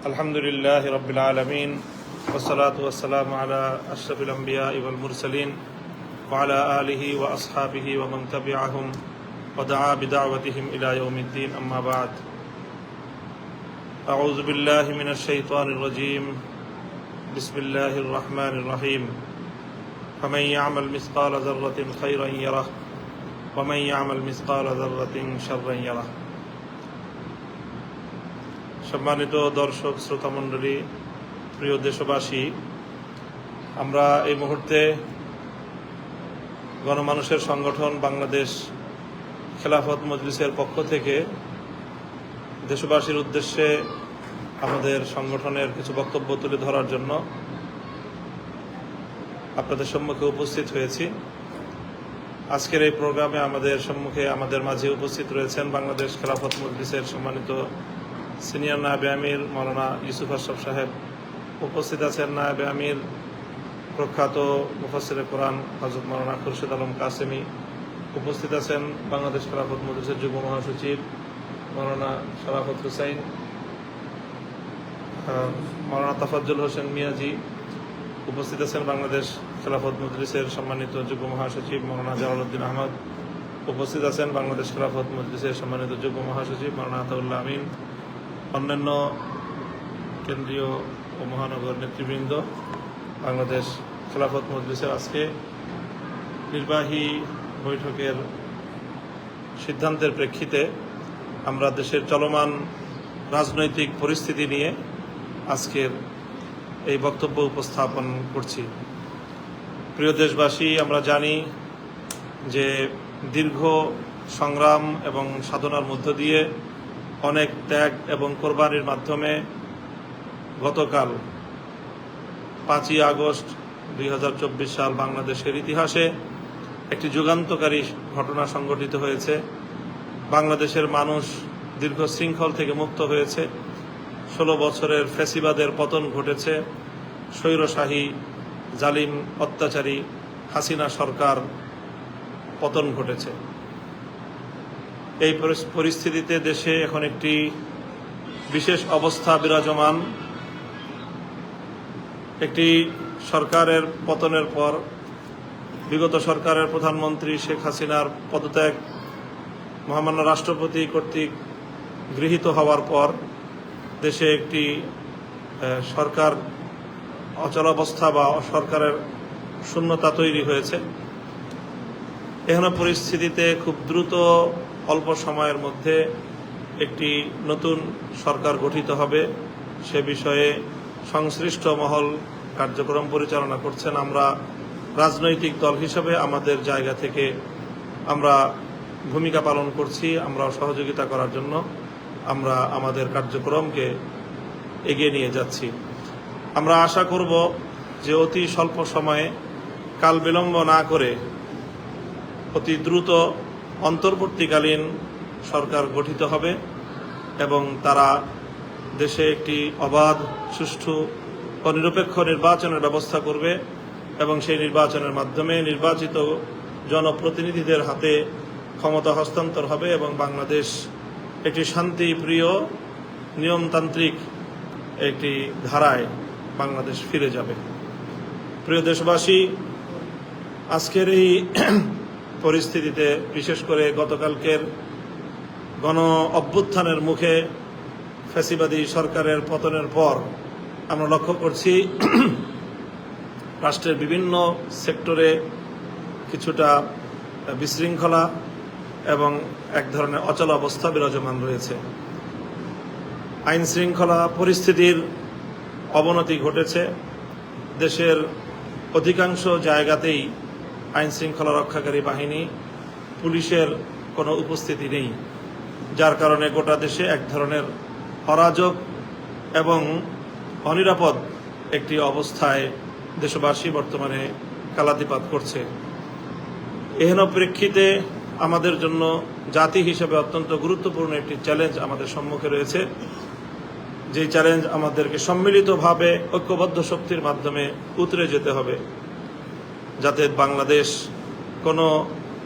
আলহামদুলিল্লাহ রাব্বিল আলামিন ওয়াসসালাতু ওয়াসসালামু আলা আশরাফিল আম্বিয়া ওয়াল মুরসালিন ওয়া আলা আলিহি ওয়া আসহাবিহি ওয়া মান তাবিআহুম ওয়া দাআ বিদাওয়াতিহিম ইলা ইয়াউমিদ্দিন আম্মা বা'দ আউযু বিল্লাহি মিনাশ শাইতানির রাজীম বিসমিল্লাহির রহমানির রহিম ফামান ইয়া'মাল মিসকালা যাররাতিন খায়রান ইয়ারাহ ওয়া মান ইয়া'মাল মিসকালা যাররাতিন শাররান ইয়ারাহ। সম্মানিত দর্শক শ্রোতা মণ্ডলী, প্রিয় দেশবাসী, আমরা এই মুহূর্তে গণমানুষের সংগঠন বাংলাদেশ খেলাফত মজলিসের পক্ষ থেকে দেশবাসীর উদ্দেশ্যে আমাদের সংগঠনের কিছু বক্তব্য তুলে ধরার জন্য আপনাদের সম্মুখে উপস্থিত হয়েছি। আজকের এই প্রোগ্রামে আমাদের মাঝে উপস্থিত রয়েছেন বাংলাদেশ খেলাফত মজলিসের সম্মানিত সিনিয়র নায়েবে আমির মাওলানা ইউসুফ আশরাফ সাহেব, উপস্থিত আছেন নায়েবে আমির প্রখ্যাত মুফাসসিরে কোরআন হযরত মাওলানা খুরশিদ আলম কাসেমি, উপস্থিত আছেন বাংলাদেশ খেলাফত মজলিসের যুগ্ম মহাসচিব মাওলানা শরাফত হুসাইন, মাওলানা তাফাজ্জুল হোসেন মিয়াজি, উপস্থিত আছেন বাংলাদেশ খেলাফত মজলিসের সম্মানিত যুগ্ম মহাসচিব মাওলানা জালালউদ্দিন আহমদ, উপস্থিত আছেন বাংলাদেশ খেলাফত মজলিসের সম্মানিত যুগ্ম মহাসচিব মাওলানা আতাউল্লাহ আমিন, অন্যান্য কেন্দ্রীয় ও মহানগর নেতৃবৃন্দ। বাংলাদেশ খেলাফত মজলিসের আজকে নির্বাহী বৈঠকের সিদ্ধান্তের প্রেক্ষিতে আমরা দেশের চলমান রাজনৈতিক পরিস্থিতি নিয়ে আজকের এই বক্তব্য উপস্থাপন করছি। প্রিয় দেশবাসী, আমরা জানি যে দীর্ঘ সংগ্রাম এবং সাধনার মধ্য দিয়ে অনেক ত্যাগ এবং কোরবানির মাধ্যমে গতকাল 5ই আগস্ট 2024 সাল বাংলাদেশের ইতিহাসে একটি যুগান্তকারী ঘটনা সংঘটিত হয়েছে। বাংলাদেশের মানুষ দীর্ঘ শৃঙ্খল থেকে মুক্ত হয়েছে। 16 বছরের ফ্যাসিবাদের পতন ঘটেছে। স্বৈরশাহী জালিম অত্যাচারী হাসিনা সরকার পতন ঘটেছে। এই পরিস্থিতিতে দেশে এখন একটি বিশেষ অবস্থা বিরাজমান। একটি সরকারের পতনের পর বিগত সরকারের প্রধানমন্ত্রী শেখ হাসিনার পদত্যাগ মহামান্য রাষ্ট্রপতি কর্তৃক গৃহীত হওয়ার পর দেশে একটি সরকার অচলাবস্থা বা সরকারের শূন্যতা তৈরি হয়েছে। এখানে পরিস্থিতিতে খুব দ্রুত অল্প সময়ের মধ্যে একটি নতুন সরকার গঠিত হবে, সে বিষয়ে সংশ্লিষ্ট মহল কার্যক্রম পরিচালনা করছেন। আমরা রাজনৈতিক দল হিসেবে আমাদের জায়গা থেকে আমরা ভূমিকা পালন করছি। আমরা সহযোগিতা করার জন্য আমরা আমাদের কার্যক্রমকে এগিয়ে নিয়ে যাচ্ছি। আমরা আশা করব যে অতি স্বল্প সময়ে কাল বিলম্ব না করে অতি দ্রুত অন্তর্বর্তীকালীন সরকার গঠিত হবে এবং তারা দেশে একটি অবাধ, সুষ্ঠু ও নিরপেক্ষ নির্বাচনের ব্যবস্থা করবে এবং সেই নির্বাচনের মাধ্যমে নির্বাচিত জনপ্রতিনিধিদের হাতে ক্ষমতা হস্তান্তর হবে এবং বাংলাদেশ একটি শান্তিপ্রিয় নিয়মতান্ত্রিক একটি ধারায় বাংলাদেশ ফিরে যাবে। প্রিয় দেশবাসী, আজকের এই পরিস্থিতিতে বিশেষ করে গতকালকের গণ অভ্যুত্থানের মুখে ফ্যাসিবাদী সরকারের পতনের পর আমরা লক্ষ্য করছি রাষ্ট্রের বিভিন্ন সেক্টরে কিছুটা বিশৃঙ্খলা এবং এক ধরনের অচল অবস্থা বিরাজমান রয়েছে। আইন শৃঙ্খলা পরিস্থিতির অবনতি ঘটেছে। দেশের অধিকাংশ জায়গাতেই আইন শৃঙ্খলা রক্ষাকারী বাহিনী, পুলিশের কোনো উপস্থিতি নেই, যার কারণে গোটা দেশে এক ধরনের অরাজক এবং অনিরাপদ একটি অবস্থায় দেশবাসী বর্তমানে কালাতিপাত করছে। এহেন প্রেক্ষিতে আমাদের জন্য জাতি হিসেবে অত্যন্ত গুরুত্বপূর্ণ একটি চ্যালেঞ্জ আমাদের সম্মুখে রয়েছে। যেই চ্যালেঞ্জ আমাদেরকে সম্মিলিতভাবে ঐক্যবদ্ধ শক্তির মাধ্যমে উতরে যেতে হবে, যাতে বাংলাদেশ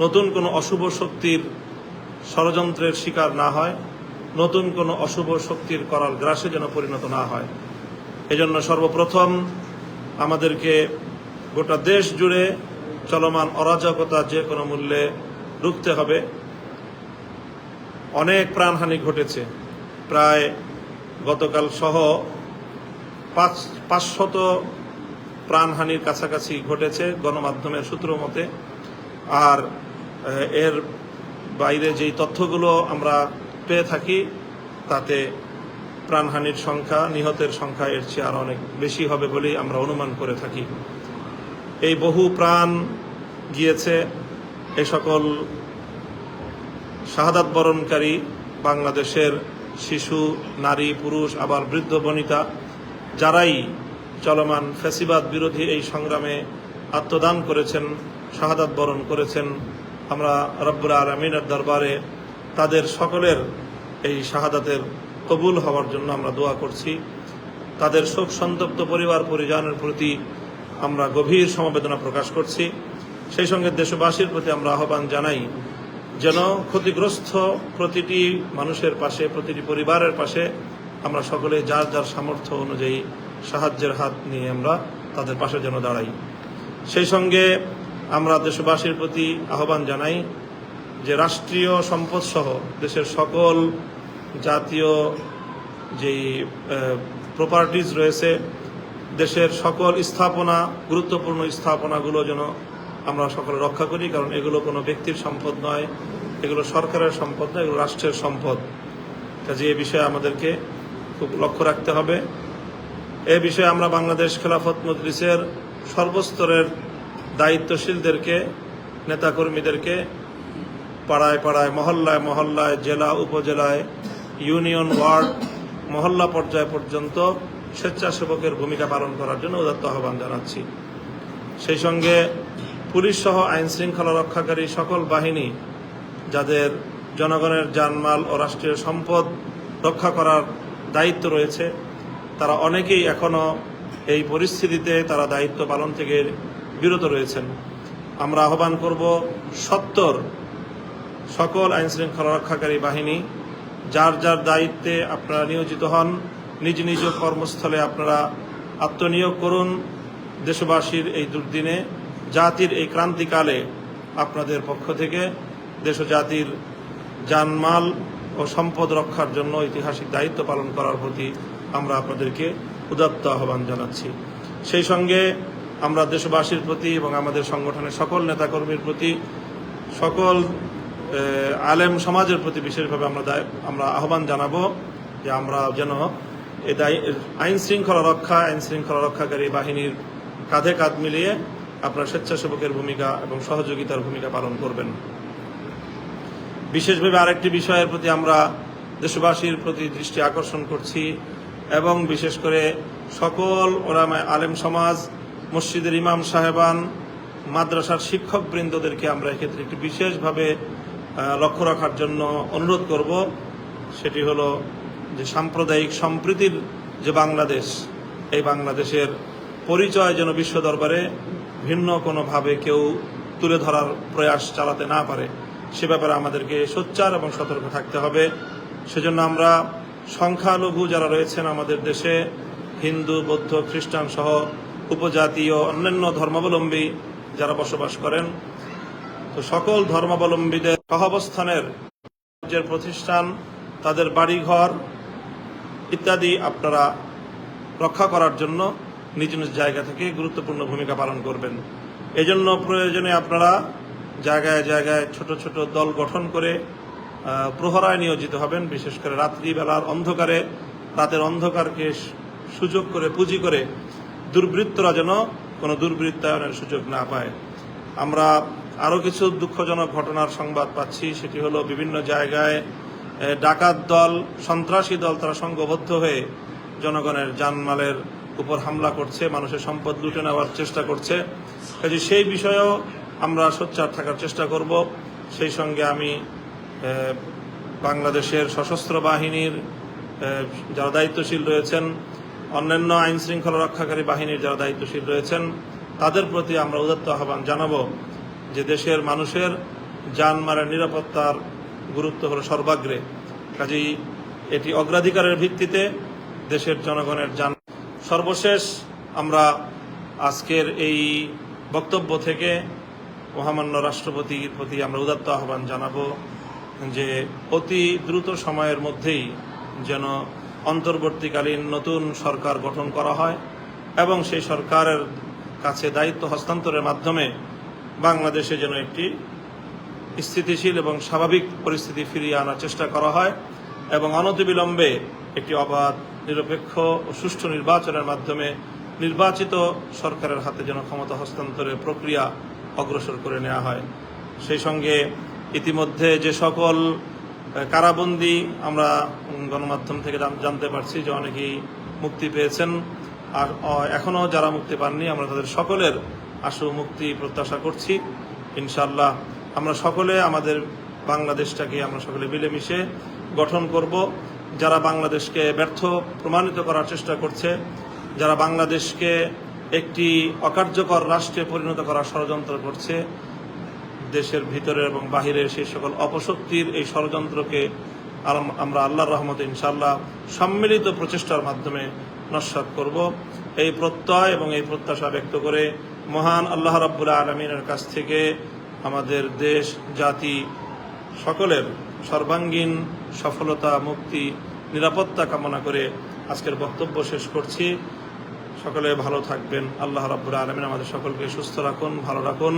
নতুন কোনো অশুভ শক্তির ষড়যন্ত্রের শিকার না হয়, নতুন কোনো অশুভ শক্তির করাল গ্রাসে যেন পরিণত না হয়। এজন্য সর্বপ্রথম আমাদেরকে গোটা দেশ জুড়ে চলমান অরাজকতা যে কোনো মূল্যে রুখতে হবে। অনেক প্রাণহানি ঘটেছে, প্রায় গতকাল সহ 500 প্রাণহানির কাছাকাছি ঘটেছে গণমাধ্যমের সূত্র মতে। আর এর বাইরে যেই তথ্যগুলো আমরা পেয়ে থাকি তাতে প্রাণহানির সংখ্যা, নিহতের সংখ্যা এর চেয়ে আরো অনেক বেশি হবে বলেই আমরা অনুমান করে থাকি। এই বহু প্রাণ গিয়েছে এই সকল শাহাদাত বরণকারী বাংলাদেশের শিশু, নারী, পুরুষ, আবার বৃদ্ধ বনিতা, যারাই চলমান ফ্যাসিবাদ বিরোধী এই সংগ্রামে আত্মদান করেছেন, শাহাদাত বরণ করেছেন। আমরা রব্বুল আলামিনের দরবারে তাদের সকলের এই শাহাদাতের কবুল হওয়ার জন্য আমরা দোয়া করছি। তাদের শোক সন্তপ্ত পরিবার পরিজনের প্রতি আমরা গভীর সমবেদনা প্রকাশ করছি। সেই সঙ্গে দেশবাসীর প্রতি আমরা আহ্বান জানাই যেন ক্ষতিগ্রস্ত প্রতিটি মানুষের পাশে, প্রতিটি পরিবারের পাশে আমরা সকলে যার যার সামর্থ্য অনুযায়ী সাহায্যের হাত নিয়ে আমরা তাদের পাশে যেন দাঁড়াই। সেই সঙ্গে আমরা দেশবাসীর প্রতি আহ্বান জানাই যে রাষ্ট্রীয় সম্পদ সহ দেশের সকল জাতীয় যেই প্রপার্টিজ রয়েছে, দেশের সকল স্থাপনা, গুরুত্বপূর্ণ স্থাপনাগুলো যেন আমরা সকলে রক্ষা করি, কারণ এগুলো কোনো ব্যক্তির সম্পদ নয়, এগুলো সরকারের সম্পদ নয়, এগুলো রাষ্ট্রের সম্পদ। কাজে এ বিষয়ে আমাদেরকে খুব লক্ষ্য রাখতে হবে। এ বিষয়ে আমরা বাংলাদেশ খেলাফত মজলিসের সর্বস্তরের দায়িত্বশীলদেরকে, নেতাকর্মীদেরকে পাড়ায় পাড়ায়, মহল্লায় মহল্লায়, জেলা উপজেলায়, ইউনিয়ন, ওয়ার্ড, মহল্লা পর্যায় পর্যন্ত স্বেচ্ছাসেবকের ভূমিকা পালন করার জন্য উদাত্ত আহ্বান জানাচ্ছি। সেই সঙ্গে পুলিশ সহ আইন শৃঙ্খলা রক্ষাকারী সকল বাহিনী, যাদের জনগণের জানমাল ও রাষ্ট্রীয় সম্পদ রক্ষা করার দায়িত্ব রয়েছে, তারা অনেকেই এখনো এই পরিস্থিতিতে তারা দায়িত্ব পালন থেকে বিরত রয়েছেন। আমরা আহ্বান করব সত্বর সকল আইন শৃঙ্খলা রক্ষাকারী বাহিনী যার যার দায়িত্বে আপনারা নিয়োজিত হন, নিজ নিজ কর্মস্থলে আপনারা আত্মনিয়োগ করুন। দেশবাসীর এই দুর্দিনে, জাতির এই ক্রান্তিকালে আপনাদের পক্ষ থেকে দেশ ও জাতির জানমাল ও সম্পদ রক্ষার জন্য ঐতিহাসিক দায়িত্ব পালন করার প্রতি আমরা আপনাদেরকে উদাত্ত আহ্বান জানাচ্ছি। সেই সঙ্গে আমরা দেশবাসীর প্রতি এবং আমাদের সংগঠনের সকল নেতাকর্মীর প্রতি, সকল আলেম সমাজের প্রতি বিশেষভাবে আমরা আহ্বান জানাবো যে আমরা যেন আইন শৃঙ্খলা রক্ষাকারী বাহিনীর কাঁধে কাঁধ মিলিয়ে আপনার স্বেচ্ছাসেবকের ভূমিকা এবং সহযোগিতার ভূমিকা পালন করবেন। বিশেষভাবে আরেকটি বিষয়ের প্রতি আমরা দেশবাসীর প্রতি দৃষ্টি আকর্ষণ করছি এবং বিশেষ করে সকল ওলামায়ে আলেম সমাজ, মসজিদের ইমাম সাহেবান, মাদ্রাসার শিক্ষকবৃন্দদেরকে আমরা এক্ষেত্রে একটি বিশেষভাবে লক্ষ্য রাখার জন্য অনুরোধ করব। সেটি হলো যে সাম্প্রদায়িক সম্প্রীতির যে বাংলাদেশ, এই বাংলাদেশের পরিচয় যেন বিশ্ব দরবারে ভিন্ন কোনোভাবে কেউ তুলে ধরার প্রয়াস চালাতে না পারে, সে ব্যাপারে আমাদেরকে সোচ্চার এবং সতর্ক থাকতে হবে। সেজন্য আমরা সংখ্যালঘু যারা রয়েছেন আমাদের দেশে, হিন্দু, বৌদ্ধ, খ্রিস্টান সহ উপজাতীয় অন্যান্য ধর্মাবলম্বী যারা বসবাস করেন, তো সকল ধর্মাবলম্বীদের সহাবস্থানের যে প্রতিষ্ঠান, তাদের বাড়িঘর ইত্যাদি আপনারা রক্ষা করার জন্য নিজ নিজ জায়গা থেকে গুরুত্বপূর্ণ ভূমিকা পালন করবেন। এজন্য প্রয়োজনে আপনারা জায়গায় জায়গায় ছোট ছোট দল গঠন করে প্রহরায় নিয়োজিত হবেন। বিশেষ করে রাত্রিবেলার অন্ধকারে, রাতের অন্ধকারকে সুযোগ করে, পুঁজি করে দুর্বৃত্তরা যেন কোনো দুর্বৃত্তায়নের সুযোগ না পায়। আমরা আরও কিছু দুঃখজনক ঘটনার সংবাদ পাচ্ছি, সেটি হলো বিভিন্ন জায়গায় ডাকাত দল, সন্ত্রাসী দল তারা সংঘবদ্ধ হয়ে জনগণের জানমালের উপর হামলা করছে, মানুষের সম্পদ লুটে নেওয়ার চেষ্টা করছে। কাজে সেই বিষয়েও আমরা সোচ্চার থাকার চেষ্টা করব। সেই সঙ্গে আমি বাংলাদেশের সশস্ত্র বাহিনীর যারা দায়িত্বশীল রয়েছেন, অন্যান্য আইন শৃঙ্খলা রক্ষাকারী বাহিনীর যারা দায়িত্বশীল রয়েছেন, তাদের প্রতি আমরা উদাত্ত আহ্বান জানাবো যে দেশের মানুষের জানমালের নিরাপত্তার গুরুত্ব হলো সর্বাগ্রে। কাজেই এটি অগ্রাধিকারের ভিত্তিতে দেশের জনগণের জান। সর্বশেষ আমরা আজকের এই বক্তব্য থেকে মহামান্য রাষ্ট্রপতির প্রতি আমরা উদাত্ত আহ্বান জানাবো যে অতি দ্রুত সময়ের মধ্যেই যেন অন্তর্বর্তীকালীন নতুন সরকার গঠন করা হয় এবং সেই সরকারের কাছে দায়িত্ব হস্তান্তরের মাধ্যমে বাংলাদেশে যেন একটি স্থিতিশীল এবং স্বাভাবিক পরিস্থিতি ফিরিয়ে আনার চেষ্টা করা হয় এবং অনতিবিলম্বে একটি অবাধ, নিরপেক্ষ ও সুষ্ঠু নির্বাচনের মাধ্যমে নির্বাচিত সরকারের হাতে যেন ক্ষমতা হস্তান্তরের প্রক্রিয়া অগ্রসর করে নেওয়া হয়। সেই সঙ্গে ইতিমধ্যে যে সকল কারাবন্দী আমরা গণমাধ্যম থেকে জানতে পারছি যে অনেকেই মুক্তি পেয়েছেন, আর এখনও যারা মুক্তি পাননি আমরা তাদের সকলের আশু মুক্তি প্রত্যাশা করছি। ইনশাআল্লাহ আমরা সকলে আমাদের বাংলাদেশটাকে আমরা সকলে মিলেমিশে গঠন করব। যারা বাংলাদেশকে ব্যর্থ প্রমাণিত করার চেষ্টা করছে, যারা বাংলাদেশকে একটি অকার্যকর রাষ্ট্রে পরিণত করার ষড়যন্ত্র করছে, দেশের ভিতরে এবং বাহিরের সেই সকল অপশক্তির এই ষড়যন্ত্রকে আমরা আল্লাহর রহমতে ইনশাআল্লাহ সম্মিলিত প্রচেষ্টার মাধ্যমে নস্যাৎ করব। এই প্রত্যয় এবং এই প্রত্যাশা ব্যক্ত করে মহান আল্লাহ রাব্বুল আলামিনের কাছ থেকে আমাদের দেশ, জাতি সকলের সর্বাঙ্গীন সফলতা, মুক্তি, নিরাপত্তা কামনা করে আজকের বক্তব্য শেষ করছি। সকলে ভালো থাকবেন। আল্লাহ রাব্বুল আলামিন আমাদের সকলকে সুস্থ রাখুন, ভালো রাখুন।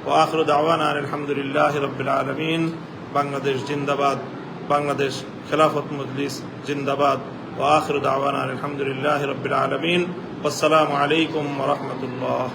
ওয়া আখিরু দাওয়ানা আলহামদুলিল্লাহি রাব্বিল আলামিন। বাংলাদেশ জিন্দাবাদ, বাংলাদেশ খেলাফত মজলিস জিন্দাবাদ। ওয়া আখিরু দাওয়ানা আলহামদুলিল্লাহি রাব্বিল আলামিন। আসসালামু আলাইকুম ওয়া রাহমাতুল্লাহ।